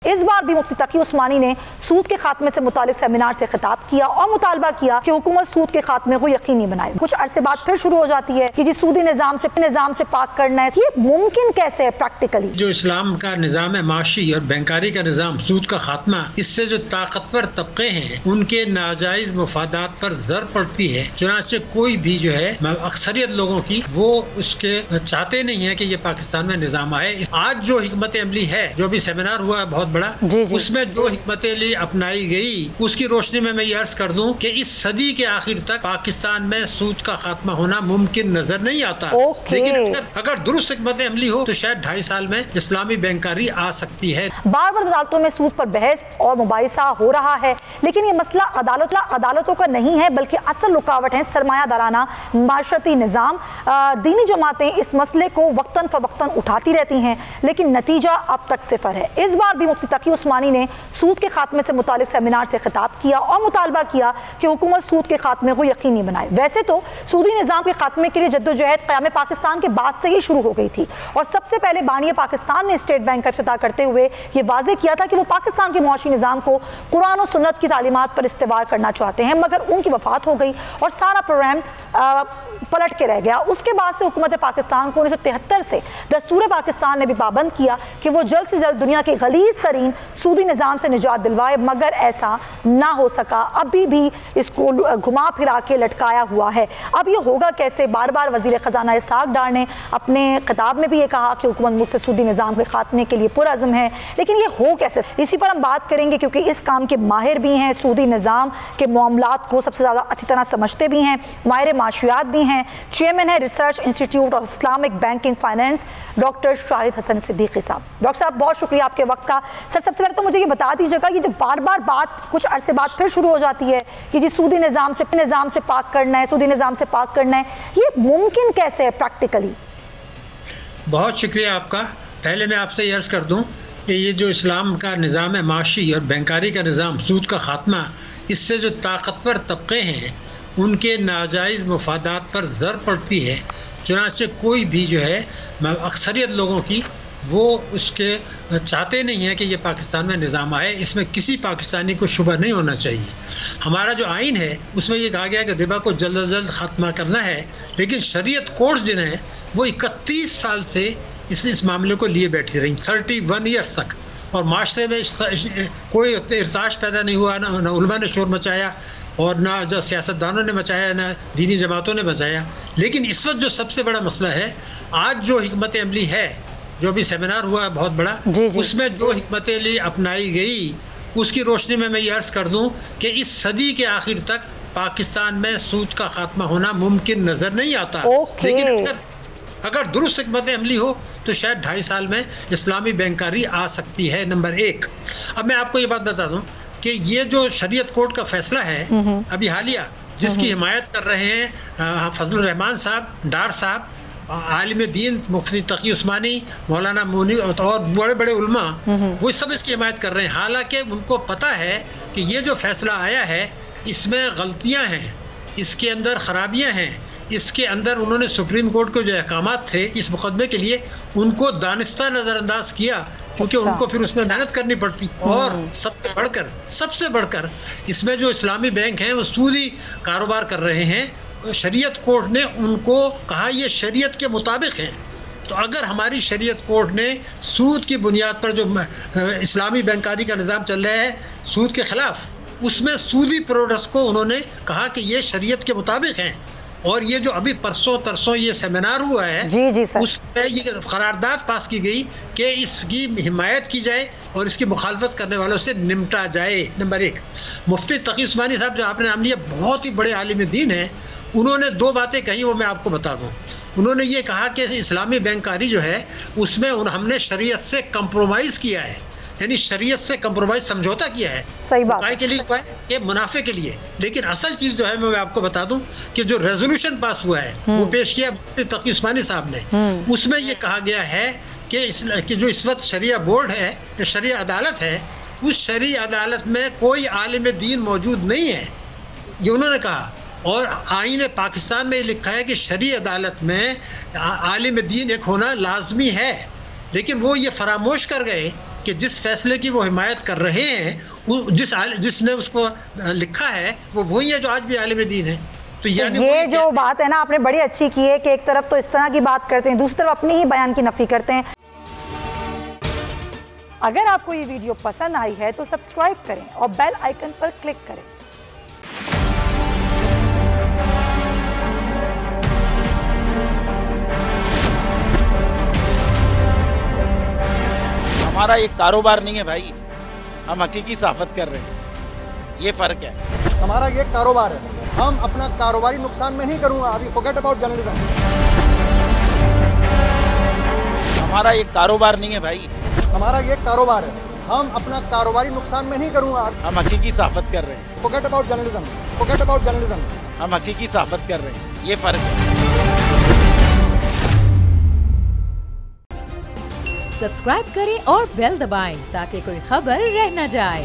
इस बार भी मुफ्ती तकी उस्मानी ने सूद के खात्मे से मुतालिक सेमिनार से खिताब किया और मुतालबा किया कि हुकूमत सूद के खात्मे को यकीनी बनाए। कुछ अरसे बाद फिर शुरू हो जाती है कि जी सूदी निज़ाम से पाक करना है। ये मुमकिन कैसे है प्रैक्टिकली? जो इस्लाम का निज़ाम है माशी और बैंकारी का निज़ाम, सूद का खात्मा, इससे जो ताकतवर तबके हैं उनके नाजायज मुफादात पर जर पड़ती है। चुनाचे कोई भी जो है अक्सरियत लोगों की वो उसके चाहते नहीं है कि ये पाकिस्तान में निज़ाम आए। आज जो हिकमत अमली है, जो भी सेमिनार हुआ है बहुत बड़ा, उसमें जो हिकमत अमली अपनाई गई उसकी रोशनी में मैं ये अर्ज कर दूं कि इस सदी के आखिर तक पाकिस्तान में सूद का खात्मा होना मुमकिन नजर नहीं आता। लेकिन अगर दुरुस्त हिकमत अमली हो तो शायद 2.5 साल में इस्लामी बैंकारी आ सकती है। बार बार अदालतों में सूद पर बहस और मुबाहिसा हो रहा है, लेकिन ये मसला अदालतों का नहीं है, बल्कि असल रुकावट है सरमायादाराना माशरती निज़ाम। दीनी जमातें इस मसले को वक्तन फवक्तन उठाती रहती हैं, लेकिन नतीजा अब तक सिफर है। इस बार भी मुफ्ती तकी उस्मानी ने सूद के खात्मे से मुतालिक सेमिनार से खिताब किया और मुतालबा किया कि हुकूमत सूद के खात्मे को यकीनी बनाए। वैसे तो सूदी निज़ाम के खात्मे के लिए जद्दोजहद क़याम पाकिस्तान के बाद से ही शुरू हो गई थी और सबसे पहले बानी पाकिस्तान ने स्टेट बैंक का इफ्तिताह करते हुए ये वाज़े किया था कि वो पाकिस्तान के मुआशी निज़ाम को कुरान और सुन्नत की तालीमात पर इस्तेवार करना चाहते हैं, मगर उनकी वफ़ात हो गई और सारा प्रोग्राम पलट के रह गया। उसके बाद से हुकूमत पाकिस्तान को 1973 से दस्तूर पाकिस्तान ने भी पाबंद किया कि वो जल्द से जल्द दुनिया के गलीज़ तरीन सूदी निज़ाम से निजात दिलवाए, मगर ऐसा ना हो सका। अभी भी इसको घुमा फिरा के लटकाया हुआ है। अब ये होगा कैसे? बार बार वज़ीर ख़जाना इसहाक़ डार ने अपने खिताब में भी ये कहा कि हुकूमत मुझसे सूदी निज़ाम के खात्मे के लिए पुरअज़्म है, लेकिन ये हो कैसे? इसी पर हम बात करेंगे क्योंकि इस काम के माहिर भी हैं, सूदी निज़ाम के मामलात को सबसे ज़्यादा अच्छी तरह समझते भी हैं, माहिर माशियात भी हैं। चेयरमैन है research institute of Islamic banking finance, doctor Shahid Hasan Siddiqui साहब। डॉक्टर साहब बहुत शुक्रिया आपके वक्त का। सर सबसे पहले तो मुझे ये बता दीजिएगा, ये जो बार बार बात कुछ अरसे बाद फिर शुरू हो जाती है कि जी सूदी निज़ाम से पाक करना है, सूदी निज़ाम से पाक करना है, ये मुमकिन कैसे है प्रैक्टिकली? बहुत शुक्रिया आपका। पहले मैं आपसे अर्ज़ कर दूं कि ये जो इस्लाम का निज़ाम है माशी और बैंकारी का निज़ाम, सूद का खात्मा, इससे जो ताकतवर तबके हैं उनके नाजायज़ मुफादात पर जर पड़ती है। चुनाचे कोई भी जो है अक्सरियत लोगों की वो उसके चाहते नहीं है कि ये पाकिस्तान में निज़ाम आए। इसमें किसी पाकिस्तानी को शुबा नहीं होना चाहिए। हमारा जो आइन है उसमें ये कहा गया है कि रिबा को जल्द अज जल्द ख़त्मा करना है, लेकिन शरीयत कोर्ट जो है वो 31 साल से इस मामले को लिए बैठी रही, 31 ईयर्स तक, और माशरे में कोई इर्ताश पैदा नहीं हुआ, ना उलमा ने शोर मचाया और ना जो सियासतदानों ने मचाया, ना दीनी जमातों ने मचाया। लेकिन इस वक्त जो सबसे बड़ा मसला है, आज जो हिकमत अमली है, जो भी सेमिनार हुआ है बहुत बड़ा, उसमें जो हिकमत अमली अपनाई गई उसकी रोशनी में मैं ये अर्ज़ कर दूं कि इस सदी के आखिर तक पाकिस्तान में सूद का खात्मा होना मुमकिन नज़र नहीं आता। लेकिन अगर दुरुस्त हिकमत अमली हो तो शायद 2.5 साल में इस्लामी बैंकारी आ सकती है, नंबर 1। अब मैं आपको ये बात बता दूं कि ये जो शरीयत कोर्ट का फैसला है अभी हालिया, जिसकी हिमायत कर रहे हैं फजलुर रहमान साहब, डार साहब, आलिम दीन मुफ्ती तकी उस्मानी, मौलाना मोनी और बड़े बड़े उलमा, वो सब इसकी हिमायत कर रहे हैं। हालांकि उनको पता है कि ये जो फैसला आया है इसमें गलतियां हैं, इसके अंदर खराबियां हैं, इसके अंदर उन्होंने सुप्रीम कोर्ट के जो अहकामात थे इस मुकदमे के लिए उनको दानिस्ता नज़रअंदाज किया, क्योंकि उनको फिर उसमें मेहनत करनी पड़ती। और सबसे बढ़कर इसमें जो इस्लामी बैंक हैं वो सूदी कारोबार कर रहे हैं। शरीयत कोर्ट ने उनको कहा ये शरीयत के मुताबिक है। तो अगर हमारी शरीयत कोर्ट ने सूद की बुनियाद पर जो इस्लामी बैंकारी का निज़ाम चल रहा है सूद के ख़िलाफ़, उसमें सूदी प्रोडक्ट्स को उन्होंने कहा कि ये शरीयत के मुताबिक हैं, और ये जो अभी परसों तरसों ये सेमिनार हुआ है उसमें ये करारदाद पास की गई कि इसकी हिमायत की जाए और इसकी मुखालफत करने वालों से निपटा जाए। नंबर 1, मुफ्ती तकी उस्मानी साहब जो आपने नाम लिया, बहुत ही बड़े आलिम दीन हैं। उन्होंने 2 बातें कही, वो मैं आपको बता दूं। उन्होंने ये कहा कि इस्लामी बैंकारी जो है उसमें हमने शरीयत से कंप्रोमाइज़ किया है, यानी शरीयत से कंप्रोमाइज समझौता किया है। सही बात है। के लिए हुआ है कि मुनाफे के लिए। लेकिन असल चीज़ जो है मैं आपको बता दूं कि जो रेजोल्यूशन पास हुआ है वो पेश किया मुफ्ती तकी उस्मानी साहब ने, उसमें ये कहा गया है कि जो इस वक्त शरिया बोर्ड है, शरिया अदालत है, उस शरिया अदालत में कोई आलिम दीन मौजूद नहीं है, ये उन्होंने कहा। और आईन पाकिस्तान में लिखा है कि शरिया अदालत में आलिम दीन एक होना लाजमी है, लेकिन वो ये फरामोश कर गए कि जिस फैसले की वो हिमायत कर रहे हैं, जिसने उसको लिखा है वो वही है जो आज भी आलिम दीन है। तो ये जो बात है ना, आपने बड़ी अच्छी की है कि एक तरफ तो इस तरह की बात करते हैं, दूसरी तरफ अपनी ही बयान की नफी करते हैं। अगर आपको ये वीडियो पसंद आई है तो सब्सक्राइब करें और बेल आइकन पर क्लिक करें। हमारा एक कारोबार नहीं है भाई, हम हकीकी सहाफत कर रहे हैं, ये फर्क है। हमारा ये कारोबार है, हम अपना कारोबारी नुकसान में नहीं करूंगा। अभी फॉरगेट अबाउट जर्नलिज्म। हमारा एक कारोबार नहीं है भाई, हमारा ये कारोबार है, हम अपना कारोबारी नुकसान में नहीं करूंगा। हम हकीकी सहाफत कर रहे हैं। Forget about journalism, forget about journalism. हम हकीकी सहाफत कर रहे हैं, ये फर्क है। सब्सक्राइब करें और बेल दबाएं ताकि कोई खबर रह न जाए।